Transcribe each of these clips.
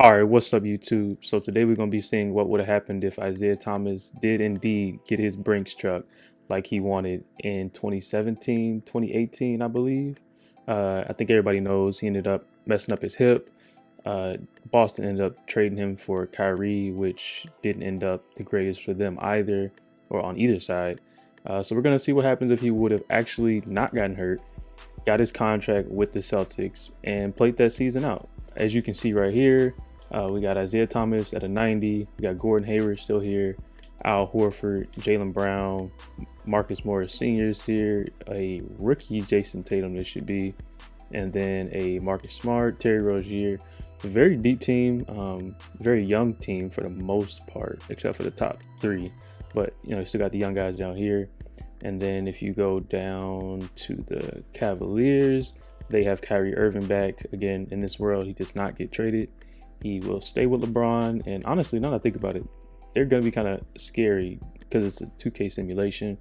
All right, what's up, YouTube? So today we're going to be seeing what would have happened if Isaiah Thomas did indeed get his Brinks truck like he wanted in 2017, 2018, I believe. I think everybody knows he ended up messing up his hip. Uh, Boston ended up trading him for Kyrie, which didn't end up the greatest for them either, or on either side. So we're going to see what happens if he would have actually not gotten hurt, got his contract with the Celtics, and played that season out. As you can see right here, we got Isaiah Thomas at a 90. We got Gordon Hayward still here. Al Horford, Jaylen Brown, Marcus Morris Sr. is here. A rookie Jason Tatum, this should be. And then a Marcus Smart, Terry Rozier. A very deep team, very young team for the most part, except for the top three. But, you still got the young guys down here. And then if you go down to the Cavaliers, they have Kyrie Irving back. Again, in this world, he does not get traded. He will stay with LeBron. And honestly, now that I think about it, they're going to be kind of scary because it's a 2K simulation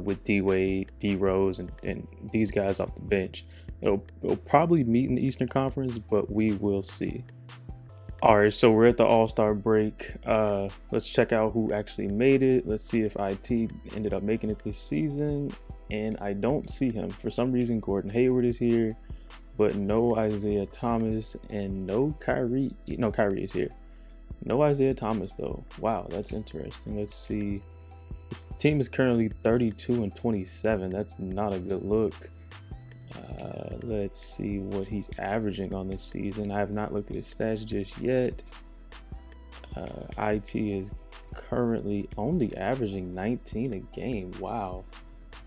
with D-Wade, D-Rose, and these guys off the bench. It'll probably meet in the Eastern Conference, but we will see. All right, so we're at the All-Star break. Let's check out who actually made it. Let's see if IT ended up making it this season. And I don't see him. For some reason, Gordon Hayward is here, but no Isaiah Thomas and no Kyrie. No, Kyrie is here. No Isaiah Thomas, though. Wow, that's interesting. Let's see. The team is currently 32 and 27. That's not a good look. Let's see what he's averaging on this season. I have not looked at his stats just yet. IT is currently only averaging 19 a game. Wow.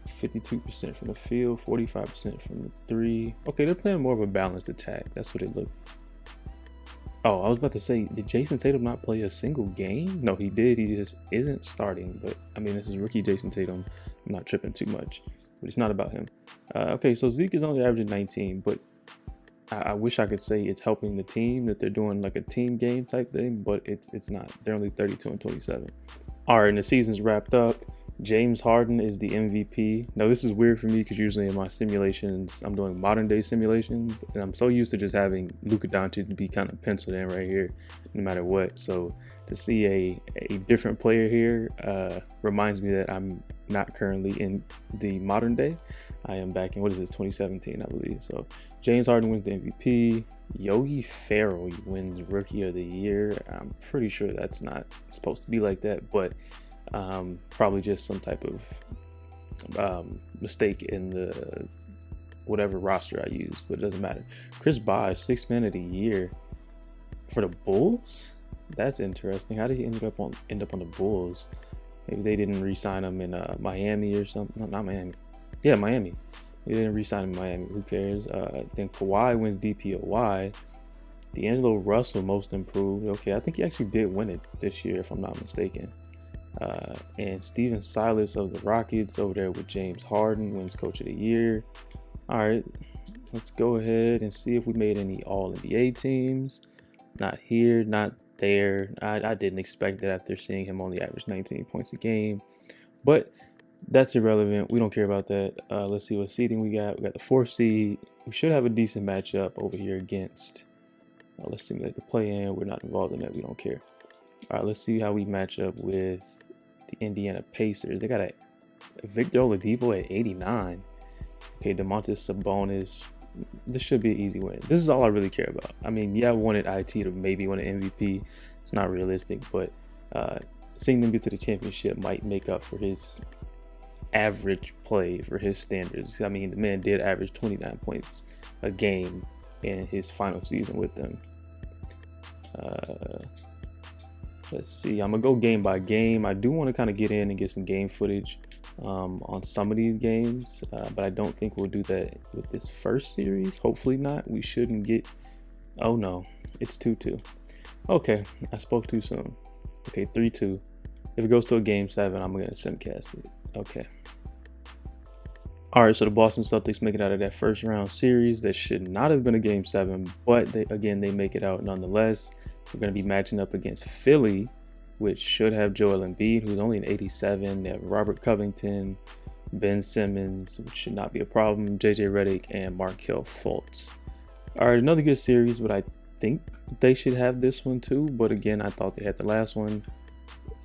52% from the field, 45% from the three. Okay, they're playing more of a balanced attack. That's what it looked. Oh, I was about to say, did Jason Tatum not play a single game? No, he did. He just isn't starting. But I mean, this is rookie Jason Tatum. I'm not tripping too much, but it's not about him. Okay, so Zeke is only averaging 19, but I wish I could say it's helping the team, that they're doing like a team game type thing, but it's not. They're only 32 and 27. All right, and the season's wrapped up. James Harden is the MVP. Now, this is weird for me because usually in my simulations, I'm doing modern day simulations, and I'm so used to just having Luka Doncic to be kind of penciled in right here, no matter what. So to see a different player here reminds me that I'm not currently in the modern day. I am back in, 2017, I believe. So James Harden wins the MVP. Yogi Ferrell wins Rookie of the Year. I'm pretty sure that's not supposed to be like that, but probably just some type of mistake in the whatever roster I used, but it doesn't matter. Chris Bosh, Sixth Man of the Year for the Bulls. That's interesting. How did he end up on the Bulls? Maybe they didn't re-sign him in Miami or something. No, not Miami. Yeah, Miami. They didn't re-sign him in Miami. Who cares? Then Kawhi wins DPOY. D'Angelo Russell, Most Improved. Okay, I think he actually did win it this year, if I'm not mistaken. And Steven Silas of the Rockets over there with James Harden wins Coach of the Year. All right, let's go ahead and see if we made any All-NBA teams. Not here, not there. I didn't expect that after seeing him only average 19 points a game, but that's irrelevant. We don't care about that. Let's see what seeding we got. We got the 4th seed. We should have a decent matchup over here against. Let's simulate the play-in. We're not involved in that. We don't care. All right, let's see how we match up with the Indiana Pacers. They got a Victor Oladipo at 89. Okay, Domantas Sabonis. This should be an easy win. This is all I really care about. I mean, yeah, I wanted IT to maybe win an MVP. It's not realistic, but seeing them get to the championship might make up for his average play for his standards. I mean, the man did average 29 points a game in his final season with them. Let's see. I'm gonna go game by game. I do want to kind of get in and get some game footage on some of these games, but I don't think we'll do that with this first series. Hopefully not. We shouldn't get. Oh no, it's 2-2. Okay, I spoke too soon. Okay, 3-2. If it goes to a game 7, I'm gonna simcast it. Okay. All right, so the Boston Celtics make it out of that first round series. That should not have been a game 7, but they make it out nonetheless. We're going to be matching up against Philly, which should have Joel Embiid, who's only an 87. They have Robert Covington, Ben Simmons, which should not be a problem, JJ Redick, and Markelle Fultz. All right, another good series, but I think they should have this one too, but again, I thought they had the last one.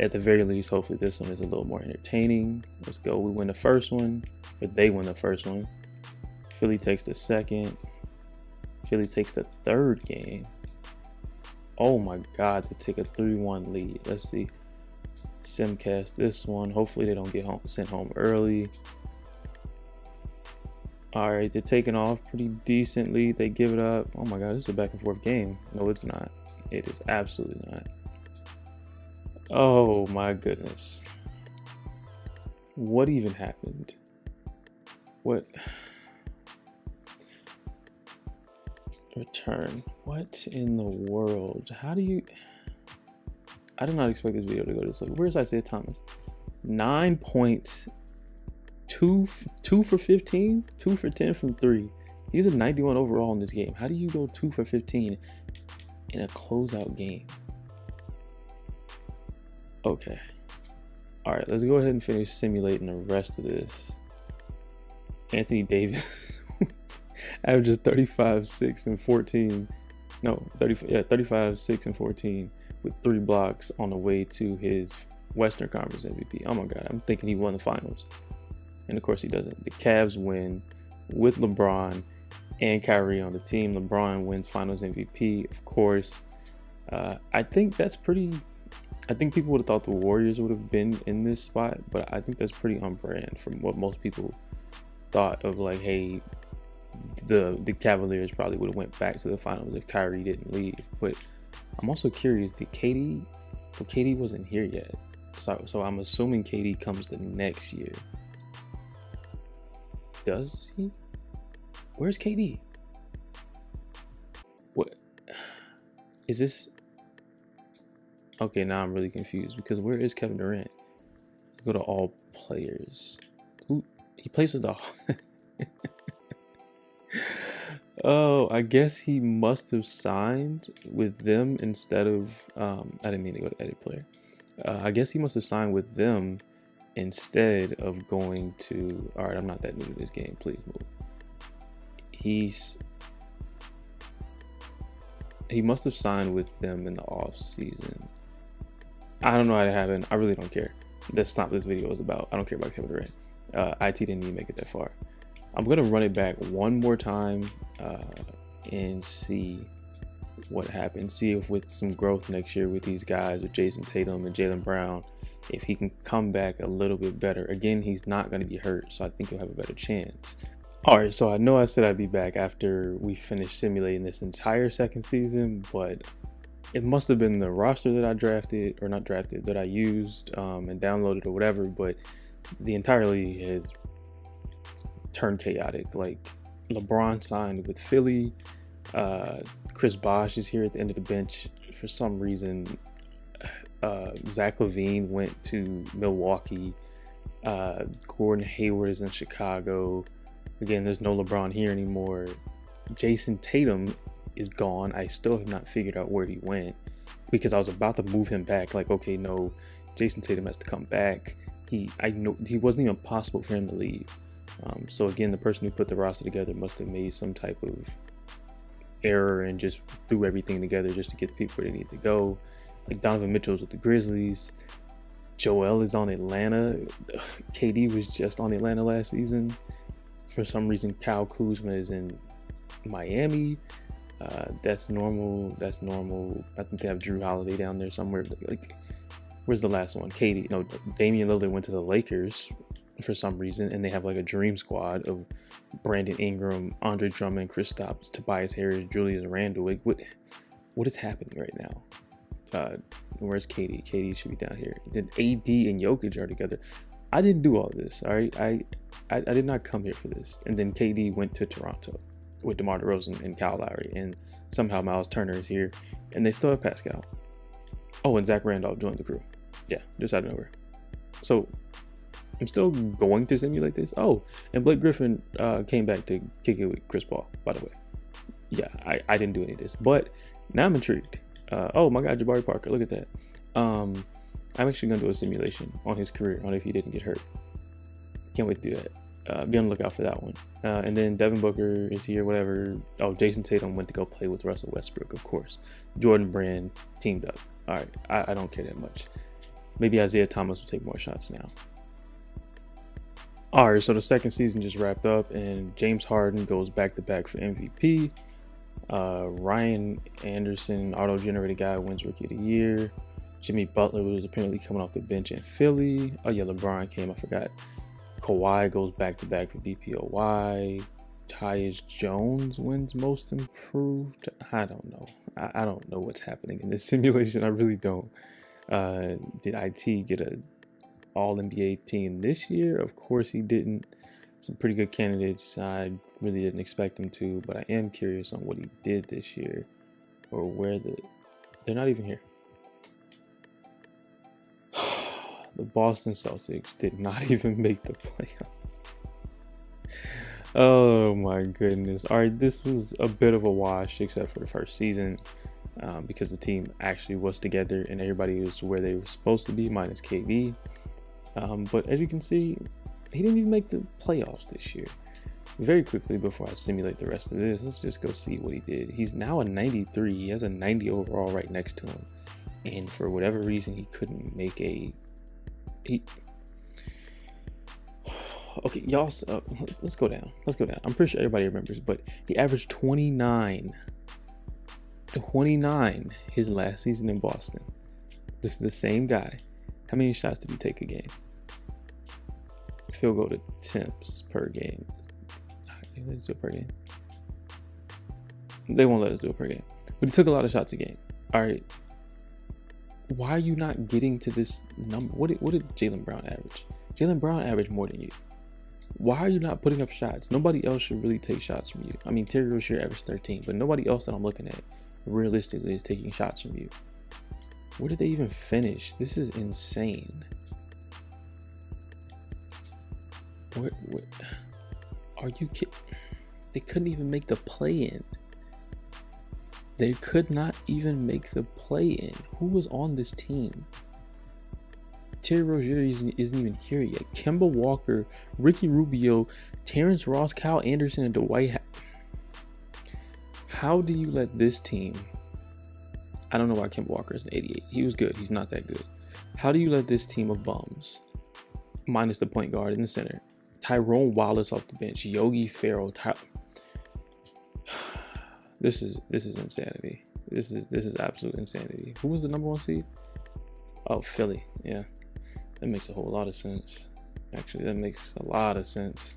At the very least, hopefully this one is a little more entertaining. Let's go. We win the first one, but they win the first one. Philly takes the second. Philly takes the third game. Oh my God, they take a 3-1 lead. Let's see. Simcast this one. Hopefully they don't get sent home early. All right, they're taking off pretty decently. They give it up. Oh my God, this is a back and forth game. No, it's not. It is absolutely not. Oh my goodness. What even happened? What? Return. What in the world? How do you... I did not expect this video to go this way. Where's Isaiah Thomas? 9 points. 2 for 15, 2 for 10 from 3. He's a 91 overall in this game. How do you go 2 for 15 in a closeout game? Okay. All right, let's go ahead and finish simulating the rest of this. Anthony Davis averages 35, 6, and 14. No, 35, 6, and 14 with 3 blocks on the way to his Western Conference MVP. Oh my God, I'm thinking he won the finals. And of course he doesn't. The Cavs win with LeBron and Kyrie on the team. LeBron wins finals MVP, of course. I think that's pretty... I think people would have thought the Warriors would have been in this spot, but I think that's pretty on brand from what most people thought of, like, hey, the Cavaliers probably would have went back to the finals if Kyrie didn't leave. But I'm also curious, did KD... Well, KD wasn't here yet. So I'm assuming KD comes the next year. Does he? Where's KD? What is this? Okay, now I'm really confused because where is Kevin Durant? Let's go to all players. Who he plays with the... Oh, I guess he must have signed with them instead of I didn't mean to go to edit player. I guess he must have signed with them instead of going to... All right, I'm not that new to this game. Please move. He must have signed with them in the off season. I don't know how it happened. I really don't care. That's not what this video is about. I don't care about Kevin Durant. IT didn't even make it that far. I'm gonna run it back one more time and see what happens. See if with some growth next year with these guys, with Jason Tatum and Jaylen Brown, if he can come back a little bit better. Again, he's not going to be hurt, so I think he'll have a better chance. All right, so I know I said I'd be back after we finished simulating this entire second season, but it must have been the roster that I drafted, or not drafted, that I used and downloaded or whatever, but the entire league has turned chaotic. Like, LeBron signed with Philly. Chris Bosh is here at the end of the bench for some reason. Zach LaVine went to Milwaukee. Gordon Hayward is in Chicago. Again, there's no LeBron here anymore. Jason Tatum is gone. I still have not figured out where he went because I was about to move him back. Like, okay, no, Jason Tatum has to come back. I know he wasn't even possible for him to leave. So again, the person who put the roster together must have made some type of error and just threw everything together just to get the people where they need to go. Like Donovan Mitchell's with the Grizzlies. Joel is on Atlanta. KD was just on Atlanta last season. For some reason, Kyle Kuzma is in Miami. That's normal. That's normal. I think they have Drew Holiday down there somewhere. Like, where's the last one? KD. No, Damian Lillard went to the Lakers for some reason, and they have like a dream squad of Brandon Ingram, Andre Drummond, Kristaps, Tobias Harris, Julius Randle. Like, what is happening right now? Where's KD? KD should be down here. Then AD and Jokic are together. I didn't do all of this. All right, I did not come here for this. And then KD went to Toronto with DeMar DeRozan and Kyle Lowry, and somehow Miles Turner is here, and they still have Pascal. Oh, and Zach Randolph joined the crew. Yeah, just out of nowhere. So I'm still going to simulate this. Oh, and Blake Griffin came back to kick it with Chris Paul, by the way. Yeah, I didn't do any of this, but now I'm intrigued. Oh my God, Jabari Parker, look at that. I'm actually gonna do a simulation on his career, on if he didn't get hurt. Can't wait to do that. Be on the lookout for that one. And then Devin Booker is here, whatever. Oh, Jason Tatum went to go play with Russell Westbrook, of course. Jordan Brand teamed up. All right, I don't care that much. Maybe Isaiah Thomas will take more shots now. All right, so the second season just wrapped up, and James Harden goes back-to-back for MVP. Ryan Anderson, auto-generated guy, wins Rookie of the Year. Jimmy Butler was apparently coming off the bench in Philly. Oh yeah, LeBron came, I forgot. Kawhi goes back-to-back for DPOY. Tyus Jones wins Most Improved. I don't know. I don't know what's happening in this simulation. I really don't. Did IT get a All-NBA team this year? Of course he didn't. Some pretty good candidates. I really didn't expect him to, but I am curious on what he did this year, or where they're not even here. The Boston Celtics did not even make the playoff. Oh my goodness. All right, this was a bit of a wash except for the first season, because the team actually was together and everybody was where they were supposed to be, minus KD. But as you can see, he didn't even make the playoffs this year. Very quickly, before I simulate the rest of this, let's just go see what he did. He's now a 93. He has a 90 overall right next to him. And for whatever reason, he couldn't make okay, y'all, let's go down. Let's go down. I'm pretty sure everybody remembers, but he averaged 29 his last season in Boston. This is the same guy. How many shots did he take a game? Field goal attempts per game. Let's do it per game. They won't let us do it per game. But he took a lot of shots a game. All right. Why are you not getting to this number? What did Jaylen Brown average? Jaylen Brown averaged more than you. Why are you not putting up shots? Nobody else should really take shots from you. I mean, Terry Rozier averaged 13, but nobody else that I'm looking at realistically is taking shots from you. Where did they even finish? This is insane. What are you kidding? They couldn't even make the play-in. They could not even make the play-in. Who was on this team? Terry Rozier isn't even here yet. Kemba Walker, Ricky Rubio, Terrence Ross, Kyle Anderson, and Dwight. How do you let this team? I don't know why Kemba Walker is an 88. He was good. He's not that good. How do you let this team of bums, minus the point guard in the center, Tyrone Wallace off the bench, Yogi Ferrell, This is insanity. This is absolute insanity. Who was the number 1 seed? Oh, Philly. Yeah, that makes a whole lot of sense. Actually, that makes a lot of sense.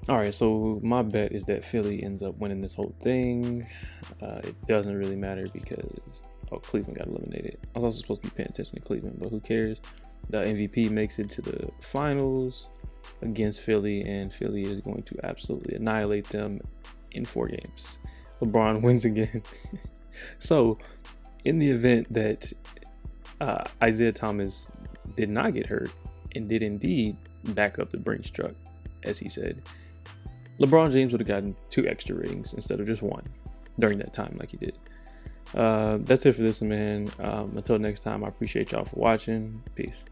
All right, so my bet is that Philly ends up winning this whole thing. It doesn't really matter because Cleveland got eliminated. I was also supposed to be paying attention to Cleveland, but who cares? The MVP makes it to the finals against Philly, and Philly is going to absolutely annihilate them in 4 games. LeBron wins again. So in the event that Isaiah Thomas did not get hurt and did indeed back up the Brinks truck, as he said, LeBron James would have gotten 2 extra rings instead of just 1 during that time like he did. That's it for this, man. Until next time, I appreciate y'all for watching. Peace.